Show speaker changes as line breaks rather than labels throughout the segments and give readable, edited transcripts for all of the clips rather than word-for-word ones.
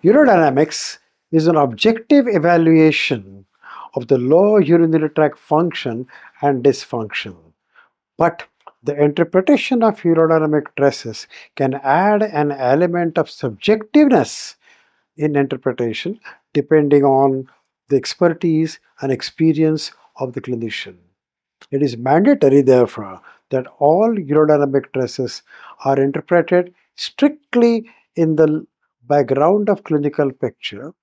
Urodynamics is an objective evaluation of the lower urinary tract function and dysfunction. But the interpretation of urodynamic stresses can add an element of subjectiveness in interpretation depending on the expertise and experience of the clinician. It is mandatory, therefore, that all urodynamic stresses are interpreted strictly in the background of clinical picture,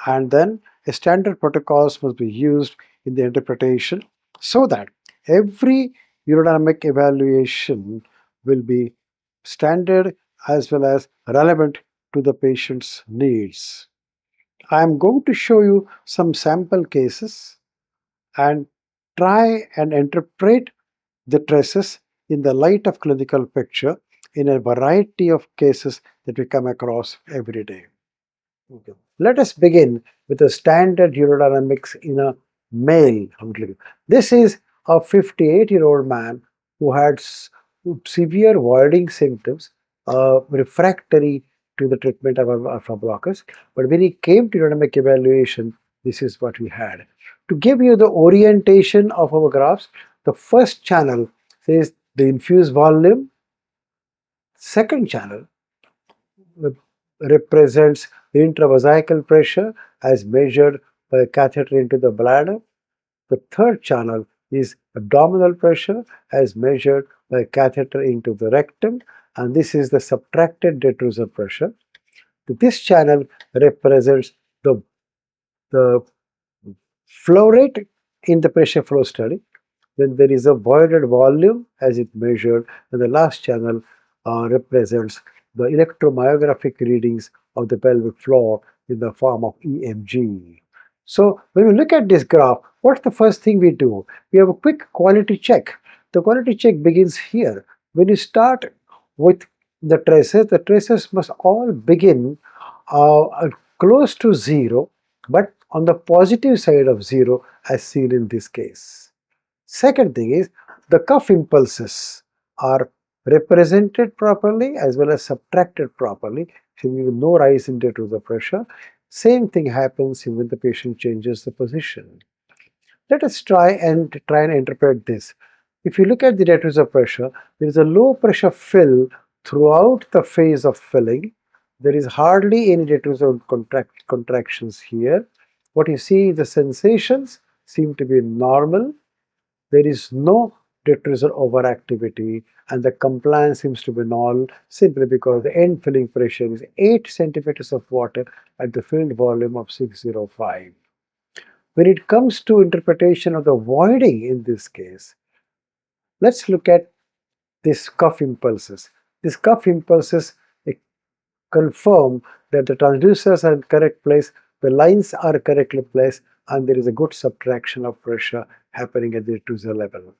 and then a standard protocols must be used in the interpretation so that every urodynamic evaluation will be standard as well as relevant to the patient's needs. I am going to show you some sample cases and try and interpret the traces in the light of clinical picture in a variety of cases that we come across every day. Okay. Let us begin with a standard urodynamics in a male. This is a 58-year-old man who had severe voiding symptoms, refractory to the treatment of alpha blockers. But when he came to urodynamic evaluation, this is what we had. To give you the orientation of our graphs, the first channel says the infused volume, second channel represents the intravesical pressure as measured by a catheter into the bladder. The third channel is abdominal pressure as measured by a catheter into the rectum, and this is the subtracted detrusor pressure. This channel represents the flow rate in the pressure flow study. Then there is a voided volume as it measured, and the last channel represents the electromyographic readings of the pelvic floor in the form of EMG. So when we look at this graph, what's the first thing we do? We have a quick quality check. The quality check begins here. When you start with the traces must all begin close to zero, but on the positive side of zero as seen in this case. Second thing is the cuff impulses are represented properly as well as subtracted properly, showing no rise in detrusor pressure. Same thing happens when the patient changes the position. Let us try and interpret this. If you look at the detrusor pressure, there is a low pressure fill throughout the phase of filling. There is hardly any detrusor contractions here. What you see, the sensations seem to be normal. There is no detrusor overactivity, and the compliance seems to be null simply because the end filling pressure is 8 centimeters of water at the filled volume of 605. When it comes to interpretation of the voiding in this case, let's look at these cuff impulses. These cuff impulses confirm that the transducers are in correct place, the lines are correctly placed, and there is a good subtraction of pressure happening at the detrusor level.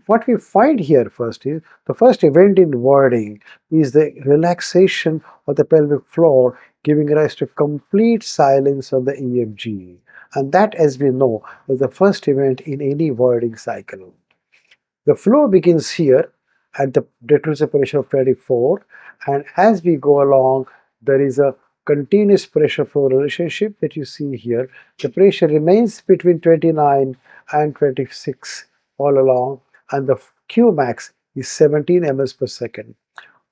What we find here first is, the first event in voiding is the relaxation of the pelvic floor, giving rise to complete silence of the EMG. And that, as we know, is the first event in any voiding cycle. The flow begins here at the detrusor pressure of 24, and as we go along, there is a continuous pressure flow relationship that you see here. The pressure remains between 29 and 26 all along, and the Qmax is 17 mL per second.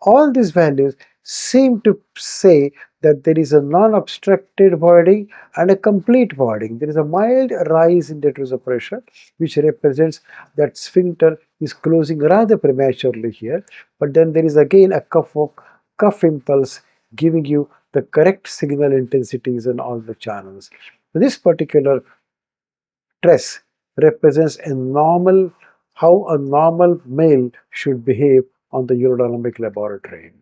All these values seem to say that there is a non-obstructed voiding and a complete voiding. There is a mild rise in detrusor pressure, which represents that sphincter is closing rather prematurely here, but then there is again a cuff impulse giving you the correct signal intensities in all the channels. This particular stress represents how a normal male should behave on the urodynamic laboratory.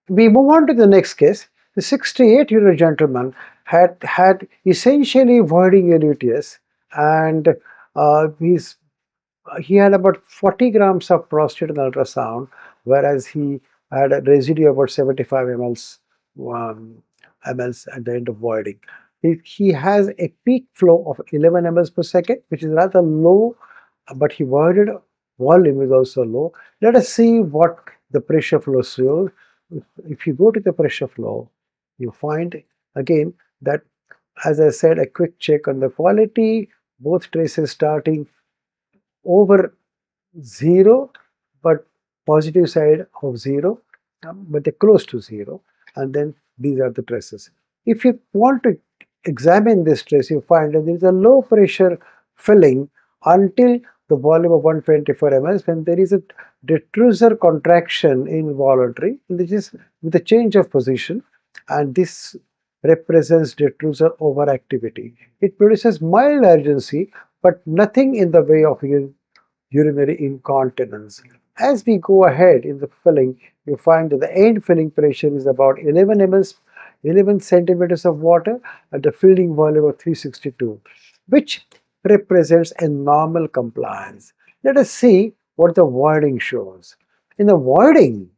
We move on to the next case. The 68-year-old gentleman had essentially voiding ureteritis, and he had about 40 grams of prostate in ultrasound, whereas he had a residue of about 75 mLs at the end of voiding. He has a peak flow of 11 mLs per second, which is rather low, but he voided volume is also low. Let us see what the pressure flow shows. If you go to the pressure flow, you find Again, that, as I said, a quick check on the quality, both traces starting over 0, but positive side of 0, but they're close to 0, and then these are the traces. If you want to examine this trace, you find that there is a low pressure filling until the volume of 124 ml, when there is a detrusor contraction involuntary, which is with a change of position, and this represents detrusor overactivity. It produces mild urgency, but nothing in the way of urinary incontinence. As we go ahead in the filling, you find that the end filling pressure is about 11 ml, 11 centimeters of water at the filling volume of 362, which represents a normal compliance. Let us see what the voiding shows. In the voiding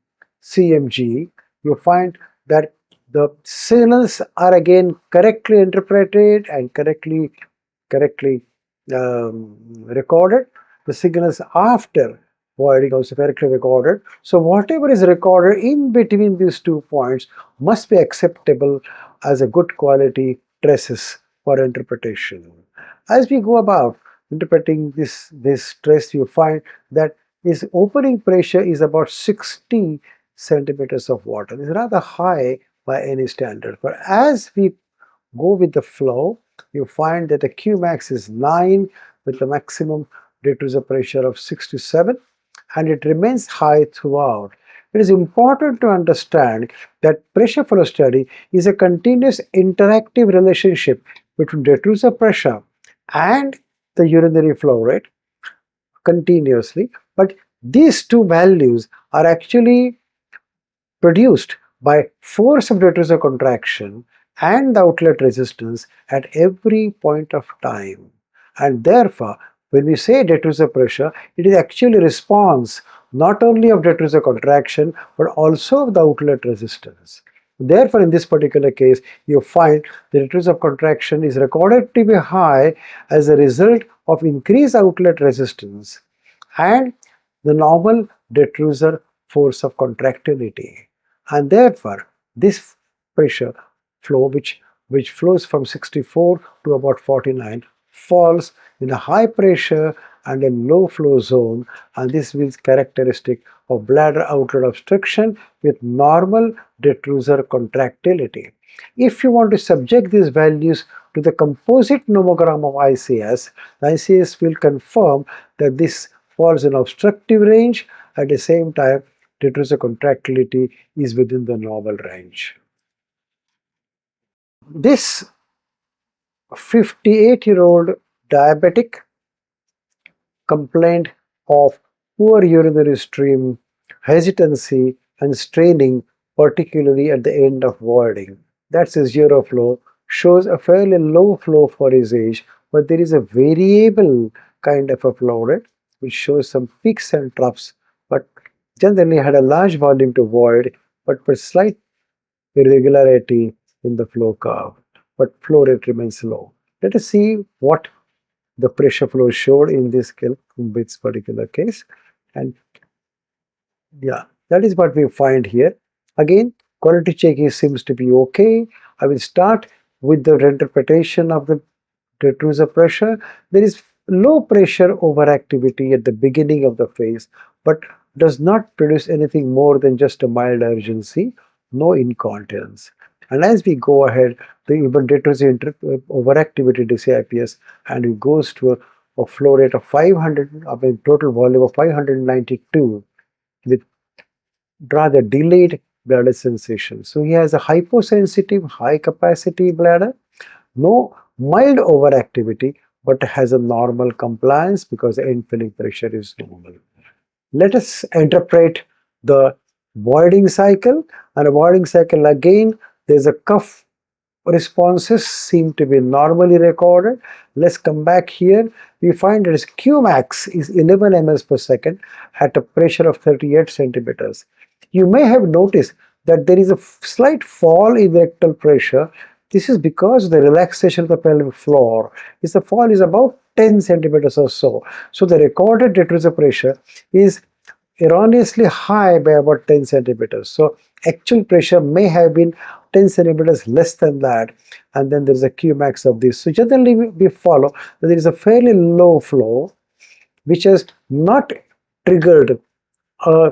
CMG, you find that the signals are again correctly interpreted and correctly recorded. The signals after voiding also correctly recorded. So whatever is recorded in between these 2 points must be acceptable as a good quality traces for interpretation. As we go about interpreting this trace, you find that its opening pressure is about 60 centimeters of water. It's rather high by any standard. But as we go with the flow, you find that the Qmax is 9 with the maximum detrusor pressure of 67, and it remains high throughout. It is important to understand that pressure flow study is a continuous interactive relationship between detrusor pressure and the urinary flow rate continuously, but these two values are actually produced by force of detrusor contraction and the outlet resistance at every point of time. And therefore, when we say detrusor pressure, it is actually response not only of detrusor contraction but also of the outlet resistance. Therefore, in this particular case, you find the detrusor contraction is recorded to be high as a result of increased outlet resistance and the normal detrusor force of contractility. And therefore, this pressure flow, which flows from 64 to about 49, falls in a high pressure and a low flow zone, and this is characteristic of bladder outlet obstruction with normal detrusor contractility. If you want to subject these values to the composite nomogram of ICS, the ICS will confirm that this falls in obstructive range. At the same time, detrusor contractility is within the normal range. This 58-year-old diabetic complained of poor urinary stream, hesitancy, and straining, particularly at the end of voiding. That's his uroflow, shows a fairly low flow for his age, but there is a variable kind of a flow rate which shows some peaks and troughs, but generally had a large volume to void, but with slight irregularity in the flow curve, but flow rate remains low. Let us see what the pressure flow showed in this particular case, and yeah, that is what we find here. Again, quality check seems to be okay. I will start with the interpretation of the detrusor pressure. There is low pressure overactivity at the beginning of the phase, but does not produce anything more than just a mild urgency, no incontinence. And as we go ahead, the even detrusor overactivity disappears and it goes to a flow rate of 500, I mean total volume of 592 with rather delayed bladder sensation. So he has a hyposensitive, high capacity bladder, no mild overactivity, but has a normal compliance because the end filling pressure is normal. Let us interpret the voiding cycle, and a voiding cycle again, there's a cuff responses seem to be normally recorded. Let's come back here. We find that its Qmax is 11 ml per second at a pressure of 38 centimeters. You may have noticed that there is a slight fall in rectal pressure. This is because the relaxation of the pelvic floor. The fall is about 10 centimeters or so. So the recorded detrusor pressure is erroneously high by about 10 centimeters. So actual pressure may have been 10 centimeters less than that, and then there is a Qmax of this. So generally we follow that there is a fairly low flow which has not triggered a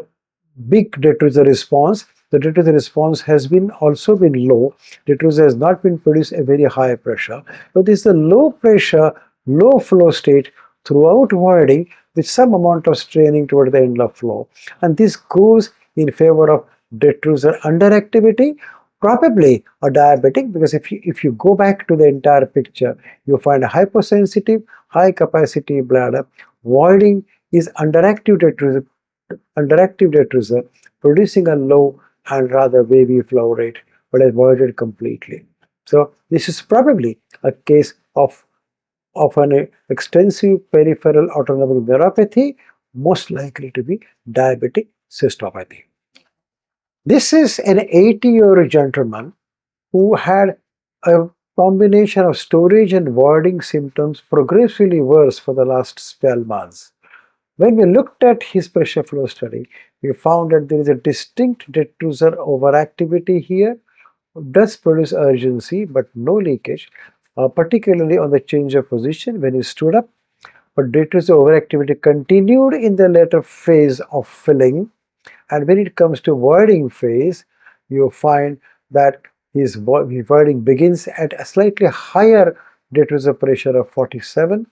big detrusor response. The detrusor response has been also been low. Detrusor has not been produced a very high pressure. But this is a low pressure, low flow state throughout voiding with some amount of straining toward the end of flow. And this goes in favor of detrusor underactivity, probably a diabetic, because if you go back to the entire picture, you find a hypersensitive, high capacity bladder. Voiding is underactive detrusor producing a low and rather wavy flow rate, but is voided completely. So this is probably a case of an extensive peripheral autonomic neuropathy, most likely to be diabetic cystopathy. This is an 80-year-old gentleman who had a combination of storage and voiding symptoms progressively worse for the last 12 months. When we looked at his pressure flow study, we found that there is a distinct detrusor overactivity here, does produce urgency but no leakage, particularly on the change of position when he stood up. But detrusor overactivity continued in the later phase of filling, and when it comes to voiding phase, you find that his voiding begins at a slightly higher detrusor pressure of 47,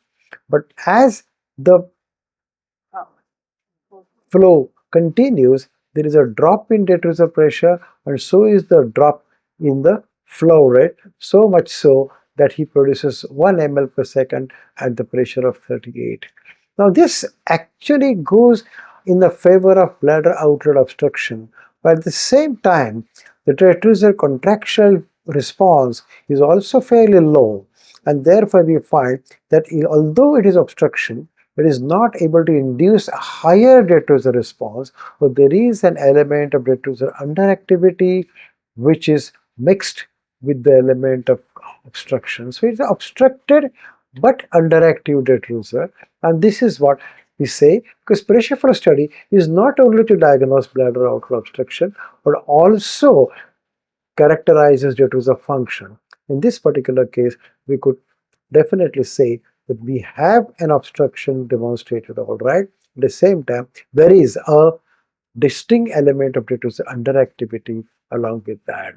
but as the flow continues, there is a drop in detrusor pressure, and so is the drop in the flow rate, so much so that he produces 1 ml per second at the pressure of 38. Now this actually goes in the favor of bladder outlet obstruction, but at the same time the detrusor contractional response is also fairly low, and therefore we find that although it is obstruction, it is not able to induce a higher detrusor response, but there is an element of detrusor underactivity which is mixed with the element of obstruction. So it's obstructed but underactive detrusor, and this is what we say, because pressure flow study is not only to diagnose bladder outlet obstruction but also characterizes detrusor function. In this particular case, we could definitely say that we have an obstruction demonstrated, all right. At the same time, there is a distinct element of detrusor underactivity along with that.